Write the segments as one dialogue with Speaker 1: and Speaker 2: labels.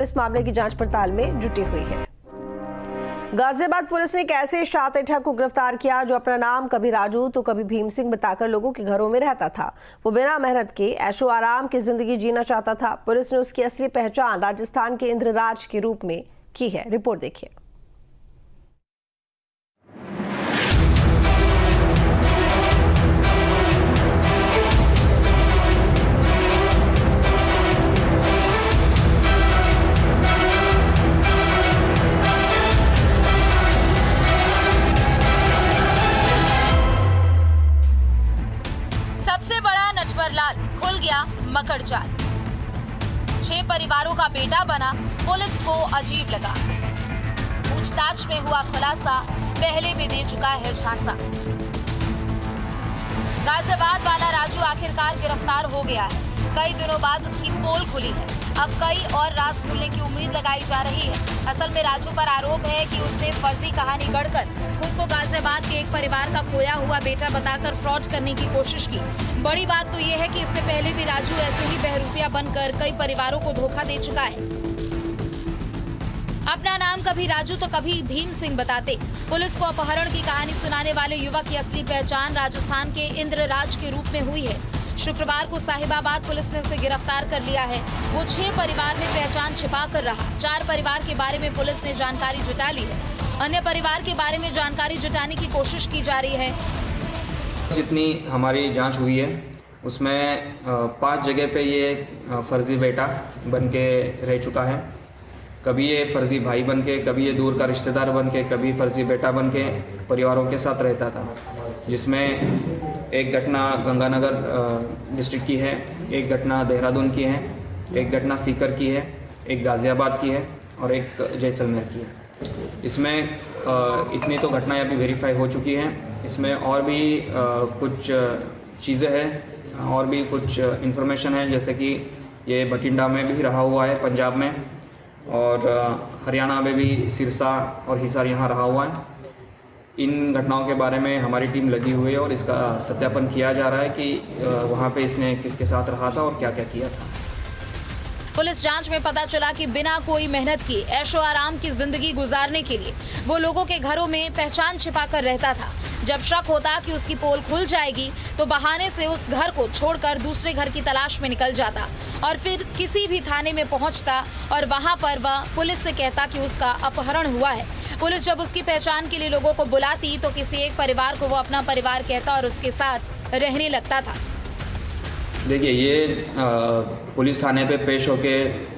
Speaker 1: इस मामले की जांच पड़ताल में जुटी हुई है। गाजियाबाद पुलिस ने एक ऐसे शातिर को गिरफ्तार किया जो अपना नाम कभी राजू तो कभी भीम सिंह बताकर लोगों के घरों में रहता था। वो बिना मेहनत के ऐशो आराम की जिंदगी जीना चाहता था। पुलिस ने उसकी असली पहचान राजस्थान के इंद्रराज के रूप में की है। रिपोर्ट देखिए।
Speaker 2: सबसे बड़ा नटवरलाल खुल गया मकर जाल। 6 परिवारों का बेटा बना, पुलिस को अजीब लगा। पूछताछ में हुआ खुलासा, पहले भी दे चुका है झांसा। गाजियाबाद वाला राजू आखिरकार गिरफ्तार हो गया है। कई दिनों बाद उसकी पोल खुली है। अब कई और राज खुलने की उम्मीद लगाई जा रही है। असल में राजू पर आरोप है कि उसने फर्जी कहानी गढ़कर खुद को गाजियाबाद के एक परिवार का खोया हुआ बेटा बताकर फ्रॉड करने की कोशिश की। बड़ी बात तो ये है कि इससे पहले भी राजू ऐसे ही बहरूपिया बनकर कई परिवारों को धोखा दे चुका है। अपना नाम कभी राजू तो कभी भीम सिंह बताते। पुलिस को अपहरण की कहानी सुनाने वाले युवक की असली पहचान राजस्थान के इंद्रराज के रूप में हुई है। शुक्रवार को साहिबाबाद पुलिस ने उसे गिरफ्तार कर लिया है। वो 6 परिवार में पहचान छिपा कर रहा। 4 परिवार के बारे में पुलिस ने जानकारी जुटा ली है। अन्य परिवार के बारे में जानकारी जुटाने की कोशिश की जा रही है।
Speaker 3: जितनी हमारी जांच हुई है उसमें 5 जगह पे ये फर्जी बेटा बन के रह चुका है। कभी ये फर्जी भाई बन के, कभी ये दूर का रिश्तेदार बन के, कभी फर्जी बेटा बन के परिवारों के साथ रहता था। जिसमें एक घटना गंगानगर डिस्ट्रिक्ट की है, एक घटना देहरादून की है, एक घटना सीकर की है, एक गाज़ियाबाद की है और एक जैसलमेर की है। इसमें इतनी तो घटनाएं अभी वेरीफाई हो चुकी हैं। इसमें और भी कुछ चीज़ें हैं और भी कुछ इन्फॉर्मेशन है, जैसे कि ये बठिंडा में भी रहा हुआ है पंजाब में, और हरियाणा में भी सिरसा और हिसार यहाँ रहा हुआ है। इन घटनाओं के बारे में हमारी टीम लगी हुई है और इसका सत्यापन किया जा रहा है कि वहाँ पे इसने किसके साथ रहा था और क्या क्या किया था।
Speaker 2: पुलिस जांच में पता चला कि बिना कोई मेहनत किए ऐशो आराम की जिंदगी गुजारने के लिए वो लोगों के घरों में पहचान छिपाकर रहता था। जब शक होता कि उसकी पोल खुल जाएगी तो बहाने से उस घर को छोड़कर दूसरे घर की तलाश में निकल जाता और फिर किसी भी थाने में पहुंचता और वहां पर वह पुलिस से कहता कि उसका अपहरण हुआ है। पुलिस जब उसकी पहचान के लिए लोगों को बुलाती तो किसी एक परिवार को वो अपना परिवार कहता और उसके साथ रहने लगता था।
Speaker 3: देखिए, ये पुलिस थाने पे पेश होके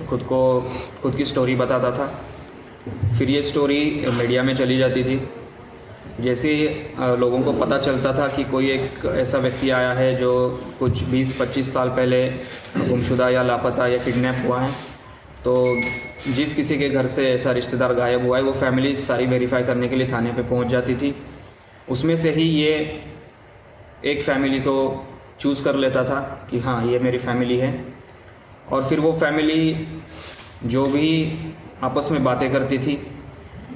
Speaker 3: खुद की स्टोरी बताता था। फिर ये स्टोरी मीडिया में चली जाती थी। जैसे लोगों को पता चलता था कि कोई एक ऐसा व्यक्ति आया है जो कुछ 20-25 साल पहले गुमशुदा या लापता या किडनैप हुआ है, तो जिस किसी के घर से ऐसा रिश्तेदार गायब हुआ है वो फैमिली सारी वेरीफाई करने के लिए थाने पे पहुंच जाती थी। उसमें से ही ये एक फैमिली को चूज़ कर लेता था कि हाँ, ये मेरी फैमिली है। और फिर वो फैमिली जो भी आपस में बातें करती थी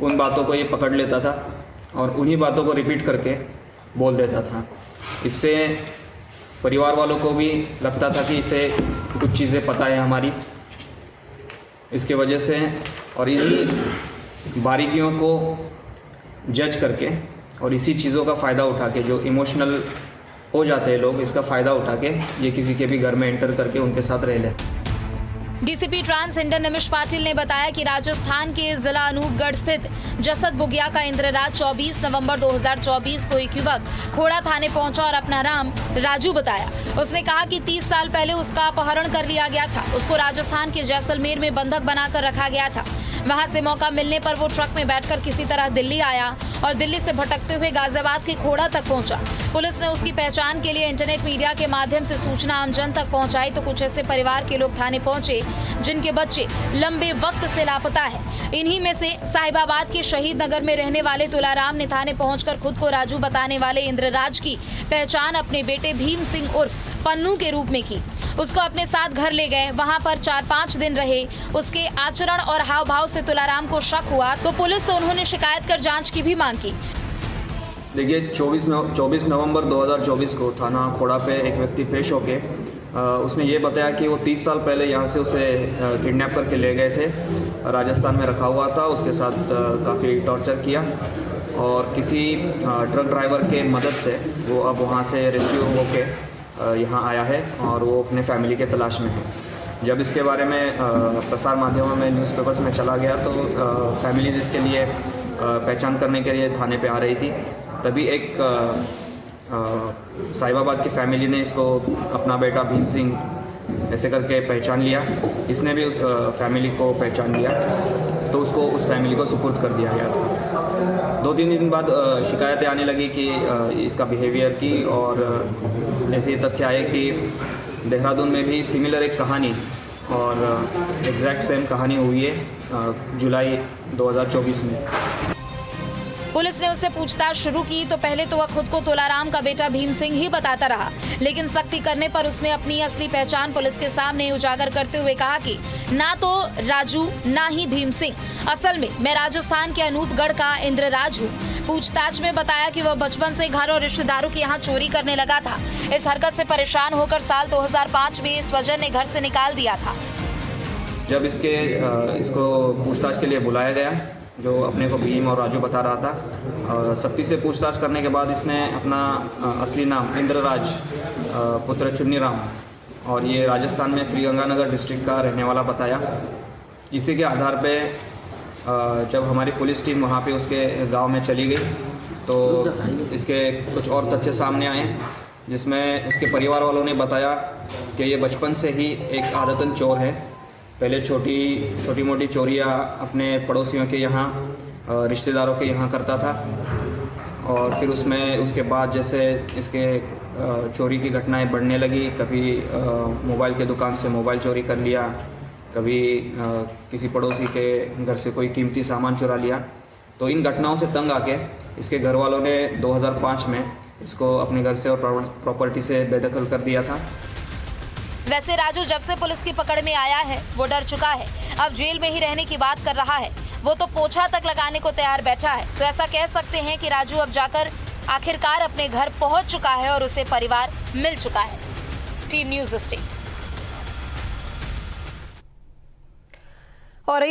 Speaker 3: उन बातों को ये पकड़ लेता था और उन्हीं बातों को रिपीट करके बोल देता था। इससे परिवार वालों को भी लगता था कि इसे कुछ चीज़ें पता है हमारी, इसके वजह से, और इन्हीं बारीकियों को जज करके और इसी चीज़ों का फ़ायदा उठा के, जो इमोशनल हो जाते हैं लोग, इसका फ़ायदा उठा के ये किसी के भी घर में एंटर करके उनके साथ रह ले।
Speaker 2: डीसीपी ट्रांस इंडन नमिश पाटिल ने बताया कि राजस्थान के जिला अनूपगढ़ स्थित जसद बुगिया का इंद्रराज 24 नवंबर 2024 को एक युवक खोड़ा थाने पहुंचा और अपना नाम राजू बताया। उसने कहा कि 30 साल पहले उसका अपहरण कर लिया गया था। उसको राजस्थान के जैसलमेर में बंधक बनाकर रखा गया था। वहां से मौका मिलने पर वो ट्रक में बैठकर किसी तरह दिल्ली आया और दिल्ली से भटकते हुए गाजियाबाद के खोड़ा तक पहुंचा। पुलिस ने उसकी पहचान के लिए इंटरनेट मीडिया के माध्यम से सूचना आमजन तक पहुंचाई तो कुछ ऐसे परिवार के लोग थाने पहुंचे जिनके बच्चे लंबे वक्त से लापता है। इन्हीं में से साहिबाबाद के शहीद नगर में रहने वाले तुलाराम ने थाने पहुंचकर खुद को राजू बताने वाले इंद्रराज की पहचान अपने बेटे भीम सिंह उर्फ पन्नू के रूप में की। उसको अपने साथ घर ले गए, वहां पर 4-5 दिन रहे। उसके आचरण और हाव भाव से तुलाराम को शक हुआ तो पुलिस से उन्होंने शिकायत कर जांच की भी मांग की।
Speaker 3: देखिए, 24 नवंबर 2024 को थाना खोड़ा पे एक व्यक्ति पेश होके उसने ये बताया कि वो 30 साल पहले यहाँ से उसे किडनैप करके ले गए थे, राजस्थान में रखा हुआ था, उसके साथ काफ़ी टॉर्चर किया और किसी ट्रक ड्राइवर के मदद से वो अब वहाँ से रेस्क्यू होके यहाँ आया है और वो अपने फैमिली के तलाश में है। जब इसके बारे में प्रसार माध्यमों में न्यूज़पेपर्स में चला गया तो फैमिली इसके लिए पहचान करने के लिए थाने पे आ रही थी, तभी एक साहिबाबाद की फैमिली ने इसको अपना बेटा भीम सिंह ऐसे करके पहचान लिया। इसने भी उस फैमिली को पहचान लिया तो उसको उस फैमिली को सुपुर्द कर दिया गया था। 2-3 दिन बाद शिकायतें आने लगी कि इसका बिहेवियर की और ऐसे तथ्य आए कि देहरादून में भी सिमिलर एक कहानी और एग्जैक्ट सेम कहानी हुई है जुलाई 2024 में।
Speaker 2: पुलिस ने उससे पूछताछ शुरू की तो पहले तो वह खुद को तोलाराम का बेटा भीम सिंह ही बताता रहा, लेकिन सख्ती करने पर उसने अपनी असली पहचान पुलिस के सामने उजागर करते हुए कहा कि ना तो राजू ना ही भीम सिंह, असल में मैं राजस्थान के अनूपगढ़ का इंद्रराज हूँ। पूछताछ में बताया कि वह बचपन से घर और रिश्तेदारों के यहाँ चोरी करने लगा था। इस हरकत से परेशान होकर साल 2005 में स्वजन ने घर से निकाल दिया था।
Speaker 3: जब इसको पूछताछ के लिए बुलाया गया, जो अपने को भीम और राजू बता रहा था, सख्ती से पूछताछ करने के बाद इसने अपना असली नाम इंद्रराज पुत्र चुन्नीराम और ये राजस्थान में श्रीगंगानगर डिस्ट्रिक्ट का रहने वाला बताया। इसी के आधार पे जब हमारी पुलिस टीम वहाँ पे उसके गांव में चली गई तो इसके कुछ और तथ्य सामने आए, जिसमें उसके परिवार वालों ने बताया कि ये बचपन से ही एक आदतन चोर है। पहले छोटी मोटी चोरियाँ अपने पड़ोसियों के यहाँ, रिश्तेदारों के यहाँ करता था और फिर उसके बाद जैसे इसके चोरी की घटनाएं बढ़ने लगी। कभी मोबाइल के दुकान से मोबाइल चोरी कर लिया, कभी किसी पड़ोसी के घर से कोई कीमती सामान चुरा लिया। तो इन घटनाओं से तंग आके इसके घर वालों ने 2005 में इसको अपने घर से और प्रॉपर्टी से बेदखल कर दिया था।
Speaker 2: वैसे राजू जब से पुलिस की पकड़ में आया है वो डर चुका है, अब जेल में ही रहने की बात कर रहा है। वो तो पोछा तक लगाने को तैयार बैठा है। तो ऐसा कह सकते हैं कि राजू अब जाकर आखिरकार अपने घर पहुंच चुका है और उसे परिवार मिल चुका है। Team news state.
Speaker 1: और